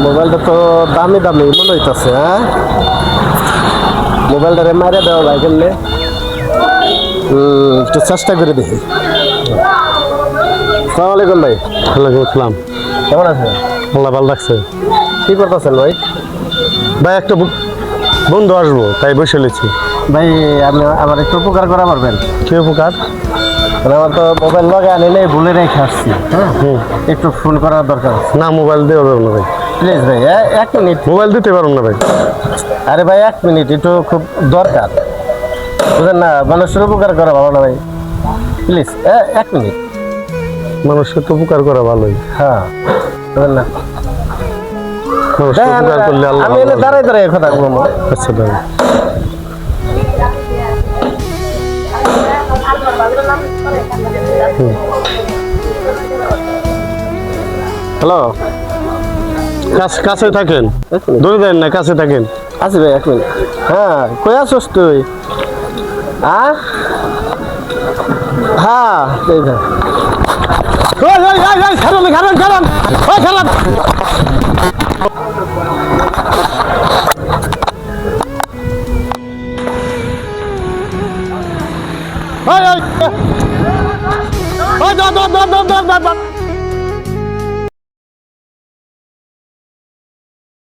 মোবাইলটা তো দামি দামি মনে হইতেছে। হ্যাঁ, মোবাইলটারে মারে দেওয়া ভাই কেমনে? একটু চেষ্টা করে দেখি। সালাম আলাইকুম ভাই। ওয়ালাইকুম আসসালাম। কেমন আছেন? আল্লাহ ভালো রাখছে। কি করতেছেন ভাই? ভাই একটা বন্ধু আসবো তাই বসে লেছি। ভাই আপনি আমার একটু উপকার করা পারবেন? কি উপকার? আমার তো মোবাইল লগে আনি নেই, ভুলে রেখে আসছি। হ্যাঁ, একটু ফোন করার দরকার আছে। না মোবাইল দেওয়া যাবে না ভাই। প্লিজ ভাই, 1 মিনিট। মোবাইল দিতে পারবো না ভাই। আরে ভাই 1 মিনিট, একটু খুব দরকার, বুঝলেন না? মানুষের উপকার করা ভালো না ভাই, প্লিজ 1 মিনিট। মানুষকে তো উপকার করা ভালোই। হ্যাঁ, বুঝলেন না? মানুষকে উপকার করলে আল্লাহ আমি এনে দাঁড়াই দাঁড়াই কথা বলবো। আচ্ছা ভাই। হ্যালো, কাছে থাকেন, দূরে দেন না, কাছে থাকেন। আছি ভাই 1 মিনিট। হ্যাঁ, কই আছিস তুই? হ্যাঁ হ্যাঁ, এই যে। খারাপ